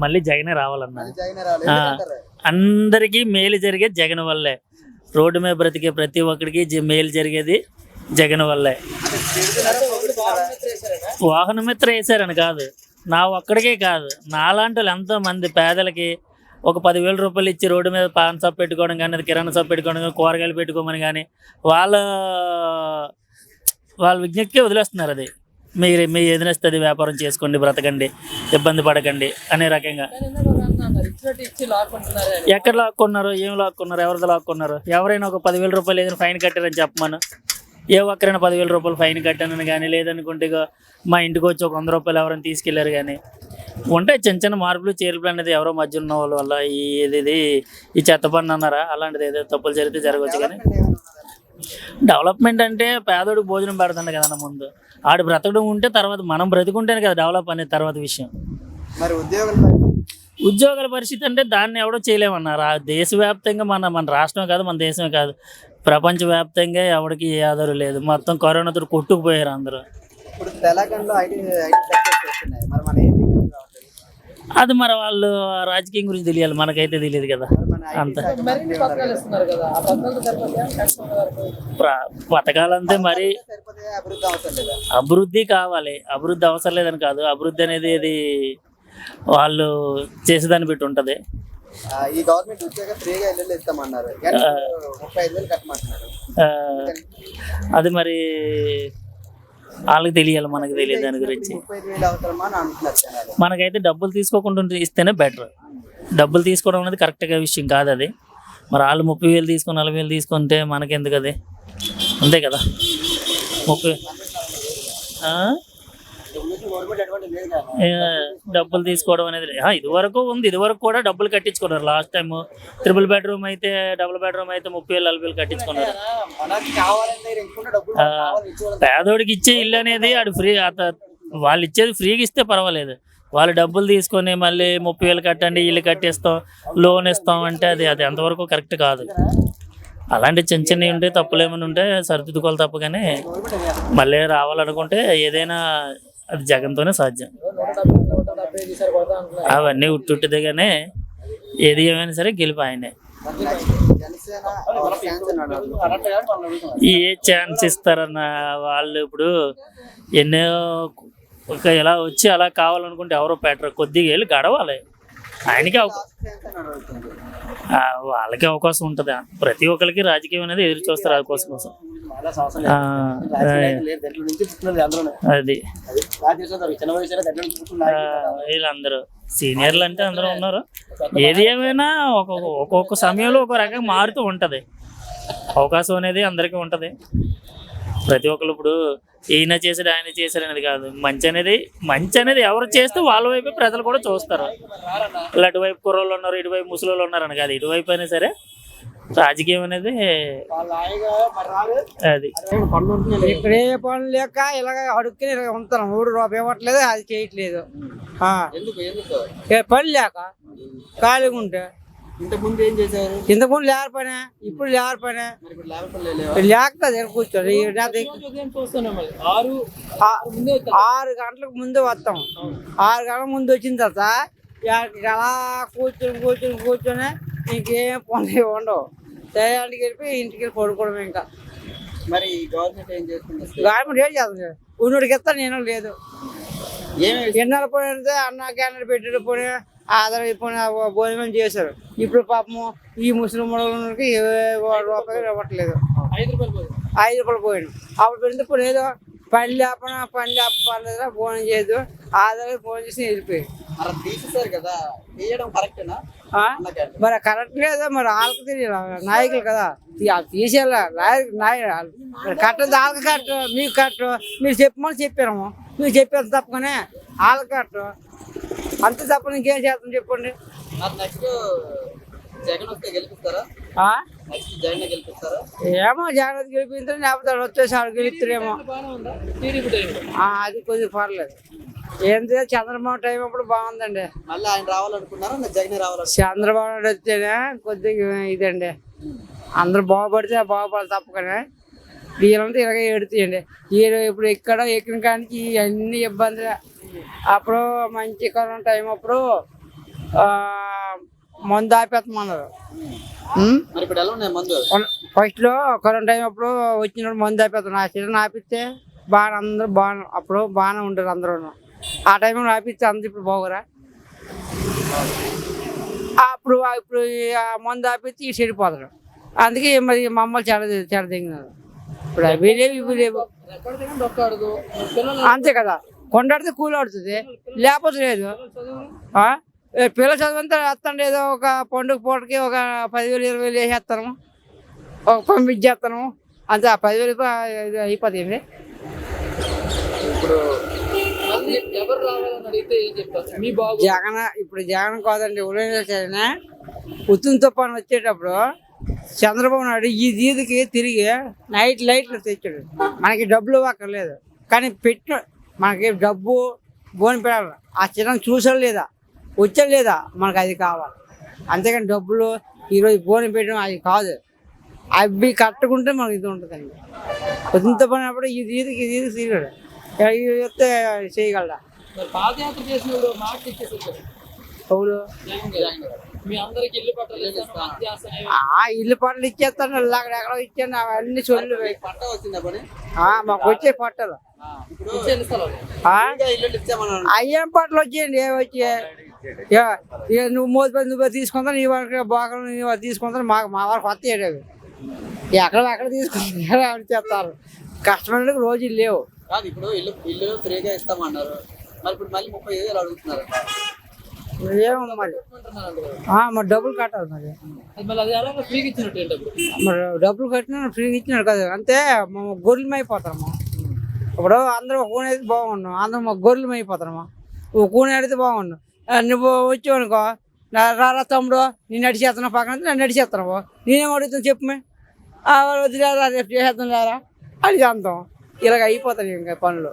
మళ్ళీ జగనే రావాలన్నా. అందరికీ మేలు జరిగే జగన్ వల్లే. రోడ్డు మీద బ్రతికే ప్రతి ఒక్కడికి మేలు జరిగేది జగన్ వల్లే. వాహనమిత్ర వేసారని కాదు, నా ఒక్కడికే కాదు, నాలాంటి వాళ్ళు ఎంతోమంది పేదలకి ఒక 10,000 రూపాయలు ఇచ్చి రోడ్డు మీద పాన్ షాప్ పెట్టుకోవడం కానీ, కిరాణా షాప్ పెట్టుకోవడం కానీ, కూరగాయలు పెట్టుకోమని కానీ వాళ్ళ విజ్ఞప్తికే వదిలేస్తున్నారు. అది మీ ఎదునేస్తుంది, వ్యాపారం చేసుకోండి, బ్రతకండి, ఇబ్బంది పడకండి అనే రకంగా. ఎక్కడ లాక్కున్నారు, ఏం లాక్కున్నారు, ఎవరిది లాక్కున్నారు? ఎవరైనా ఒక 10,000 రూపాయలు ఏదైనా ఫైన్ కట్టారని చెప్పమను. ఏ ఒక్కరైనా 10,000 రూపాయలు ఫైన్ కట్టానని కానీ, లేదనుకుంటే మా ఇంటికి వచ్చి ఒక 100 రూపాయలు ఎవరైనా తీసుకెళ్లారు కానీ ఉంటాయి. చిన్న చిన్న మార్పులు చేర్పులు అనేది ఎవరో మధ్య ఉన్న వాళ్ళ వల్ల ఈ చెత్త పన్ను అన్నారా, అలాంటిది ఏదో తప్పులు జరిగితే జరగవచ్చు. కానీ డెవలప్మెంట్ అంటే పేదోడికి భోజనం పెడుతుండే కదన్న ముందు. ఆడు బ్రతకడం ఉంటే తర్వాత మనం బ్రతుకుంటేనే కదా డెవలప్ అనేది తర్వాత విషయం. మరి ఉద్యోగాల పరిస్థితి అంటే దాన్ని ఎవడో చేయలేమన్నారు. దేశవ్యాప్తంగా మన రాష్ట్రమే కాదు, మన దేశమే కాదు, ప్రపంచవ్యాప్తంగా ఎవరికి ఏ ఆధారం లేదు. మొత్తం కరోనాతో కొట్టుకుపోయారు అందరూ. ఇప్పుడు తెలంగాణలో అది మరి వాళ్ళు రాజకీయం గురించి తెలియాలి, మనకైతే తెలియదు కదా. అంత పథకాలంతే మరి అభివృద్ధి కావాలి. అభివృద్ధి అవసరం లేదని కాదు, అభివృద్ధి అనేది అది వాళ్ళు చేసేదాన్ని పెట్టి ఉంటుంది. ఈ గవర్నమెంట్ ఫ్రీగా ఇల్లు ఇస్తామన్నారు, 35,000 కట్టమంటున్నారు. అది మరి వాళ్ళకి తెలియాలి, మనకు తెలియదు దాని గురించి. మనకైతే డబ్బులు తీసుకోకుండా ఇస్తేనే బెటర్. డబ్బులు తీసుకోవడం అనేది కరెక్ట్గా విషయం కాదు. అది మరి వాళ్ళు 30,000 తీసుకొని 40,000 తీసుకుంటే మనకెందుకు? అది అంతే కదా. 30 డబ్బులు తీసుకోవడం అనేది ఇదివరకు ఉంది. ఇదివరకు కూడా డబ్బులు కట్టించుకున్నారు. లాస్ట్ టైం 3 బెడ్రూమ్ అయితే, డబుల్ బెడ్రూమ్ అయితే 30,000 40,000 కట్టించుకున్నారు. పేదోడికి ఇచ్చే ఇల్లు అనేది ఆడు ఫ్రీ, వాళ్ళు ఇచ్చేది ఫ్రీగా ఇస్తే పర్వాలేదు. వాళ్ళు డబ్బులు తీసుకొని మళ్ళీ 30,000 కట్టండి, ఇల్లు కట్టేస్తాం, లోన్ ఇస్తాం అంటే అది ఎంతవరకు కరెక్ట్ కాదు. అలాంటి చిన్న చిన్నవి ఉంటే, తప్పులు ఏమైనా ఉంటే సరిదిద్దుకోవాలి తప్ప. కానీ మళ్ళీ రావాలనుకుంటే ఏదైనా అది జగన్తోనే సాధ్యం. అవన్నీ ఉట్టుదిగానే ఏది ఏమైనా సరే గెలిపి ఆయనే. ఏ ఛాన్స్ ఇస్తారన్న వాళ్ళు ఇప్పుడు ఎన్నో ఇలా వచ్చి అలా కావాలనుకుంటే ఎవరో పెట్టరు. కొద్దిగా వెళ్ళి గడవాలి. ఆయనకి వాళ్ళకి అవకాశం ఉంటుంది. ప్రతి ఒక్కరికి రాజకీయం అనేది ఎదురు చూస్తారు అవకాశం కోసం. అది వీళ్ళందరూ సీనియర్లు అంటే అందరూ ఉన్నారు. ఏది ఏమైనా ఒక్కొక్క సమయంలో ఒక రకంగా మారుతూ ఉంటుంది. అవకాశం అనేది అందరికీ ఉంటుంది. ప్రతి ఒక్కరు ఇప్పుడు ఈయన చేసాడు ఆయన చేశాడు అనేది కాదు. మంచి అనేది ఎవరు చేస్తే వాళ్ళ వైపు ప్రజలు కూడా చూస్తారు. ఇలా అటువైపు కుర్రోళ్ళు ఉన్నారు, ఇటువైపు ముసలోళ్ళు ఉన్నారు అని కాదు. ఇటువైపు అయినా సరే రాజకీయం అనేది అది. ఇక్కడ ఏ పనులు లేక ఇలాగ అడుక్కుని ఇలా ఉంటాను. 3 రూపాయలు ఇవ్వట్లేదు, అది చేయట్లేదు. పని లేక ఖాళీగా ఉంటే. ఇంతకుముందు ఏం చేశారు? ఇంతకుముందు లేరు పని, ఇప్పుడు లేరు పని లేక కూర్చోండి. 6 గంటలకు ముందు వస్తాం. 6 గంటల ముందు వచ్చిన తర్వాత అలా కూర్చొని ఇంకేం పనులు ఉండవు. చేయాలకి వెళ్ళి ఇంటికి వెళ్ళి పడుకోవడం. ఇంకా మరి గవర్నమెంట్ ఏం చేస్తుంది? గవర్నమెంట్ ఏం చేస్తుంది? ఉన్నోడికి ఇస్తాను, నేను లేదు. ఎన్నాళ్ళు పోయితే అన్న క్యానర్ పెట్టారు, పోనీ ఆధార పోనీ భోజనం చేశారు. ఇప్పుడు పాపము ఈ ముస్లిం వాళ్ళకి 7 రూపాయలు ఇవ్వట్లేదు. 5 రూపాయలు పోయాను. అప్పుడు పెడితే పోనీ ఏదో పని లేపలేదా భోజనం చేయదు, ఆధార భోజనం చేసి వెళ్ళిపోయాడు. తీసేసారు కదా, తీయడం కరెక్టేనా? మరి కరెక్ట్ లేదా? మరి వాళ్ళకి తెలియదు, నాయకులు కదా తీసేయాల. కట్టదు వాళ్ళకి కట్టు, మీకు కట్టు. మీరు చెప్పమని చెప్పాము, మీరు చెప్పారు తప్పగానే వాళ్ళకి కట్టు. అంతే తప్ప ఇంకేం చేస్తాం చెప్పండి. ఏమో జగన్ గెలిపిస్తారు, లేకపోతే వచ్చేసి ఆడు గెలుస్తారేమో. అది కొద్దిగా పర్లేదు. ఏంటంటే చంద్రబాబు టైం అప్పుడు బాగుందండి. మళ్ళీ ఆయన రావాలనుకున్నారా, జగన్ రావాలి? చంద్రబాబు నాయుడు వస్తేనే కొద్దిగా ఇదండి. అందరూ బాగుపడాలి తప్పకనే. వీళ్ళంతా ఇలాగే ఎడుతాయండి. వీళ్ళు ఇప్పుడు ఇక్కడ ఎక్కిన కానీ అన్ని ఇబ్బందులు. అప్పుడు మంచి కరోనా టైం అప్పుడు మందు ఆపేస్తామన్నారు. మరి ఇప్పుడు ఎలా ఉన్నాయి మందు? ఫస్ట్లో కరోనా టైం అప్పుడు వచ్చినప్పుడు మందు ఆపేస్తాం. ఆ చిన్న ఆపిస్తే బాగా అందరూ అప్పుడు బాగానే ఉంటారు అందరూ. ఆ టైంలో ఆపిస్తే అందరూ ఇప్పుడు బాగురా. ఇప్పుడు ఆ మందు ఆపిస్తే ఈ చెడిపోతాడు. అందుకే మరి మమ్మల్ని చెడదిగినారు. ఇప్పుడు అవి లేవు ఇవి లేవు. అంతే కదా, కొండాడితే కూలి ఆడుతుంది, లేకపోతే లేదు. పిల్లల చదువుంతా వేస్తాండి, ఏదో ఒక పండుగ పూటకి ఒక 10,000 20,000 వేసేస్తాను, ఒక పంపించేస్తాను అంతే. ఆ 10,000 అయిపోతుంది. ఇప్పుడు జగన్ ఇప్పుడు జగన్ కాదండి, ఉదయం ఉత్తుని తుఫాను వచ్చేటప్పుడు చంద్రబాబు నాయుడు ఈ దీదికి తిరిగి నైట్ లైట్లు తెచ్చాడు. మనకి డబ్బులు అక్కర్లేదు, కానీ మనకి డబ్బు బోని పెట్టాలి. ఆ చిన్న చూసాడు లేదా, వచ్చాడు లేదా, మనకు అది కావాలి. అంతేకాని డబ్బులు ఈరోజు బోని పెట్టడం అది కాదు. అవి కట్టుకుంటే మనకి ఇది ఉంటుందండి. ఉత్తుని తుఫాను అప్పుడు ఈ దీదికి తిరిగాడు, వస్తే చేయగలరా? పాదయాత్ర చేసినప్పుడు మాట ఇచ్చేసారు అవును. మీ అందరికి ఇల్లు పట్టాలి, ఇల్లు పట్టలు ఇచ్చేస్తాను, ఎక్కడో ఇచ్చాను. అవన్నీ చొల్లు పట్ట వచ్చిందా పని? మాకు వచ్చే పట్టలు అయ్యేం పట్టలు వచ్చేయండి. ఏమి వచ్చాయి? నువ్వు నువ్వు తీసుకుంటా, నీ వరకు బాగా నువ్వు తీసుకుంటా, మా వరకు వస్తాయి. అవి ఎక్కడ తీసుకుంటారు చేస్తారు. కష్టమైన రోజులు లేవు. కాదు, ఇప్పుడు ఇల్లు ఫ్రీగా ఇస్తామన్నారు, మరి ఇప్పుడు మళ్ళీ 30,000 అడుగుతున్నారు. ఏమో మరి డబ్బులు కట్టాలి. మరి డబ్బులు కట్టినా ఫ్రీగా ఇచ్చినాడు కదా, అంతే. గొర్రెలు అయిపోతారమ్మా. ఇప్పుడు అందరూ ఒక కూని అయితే బాగున్నాం, అందరూ మా గొర్రెలు అయిపోతారమ్మా. ఒక కూని అడిగితే బాగున్నాం. నువ్వు వచ్చావనుకో, రారా తమ్ముడు నేను నడిచేస్తున్నా పక్కన, నన్ను నడిచేస్తున్నావు, నేనేం అడుగుతాను చెప్పమే, వదిలేరా రేపు చేసేద్దాం రారా అని అంతాం. ఇలాగ అయిపోతాయి ఇంకా పనులు.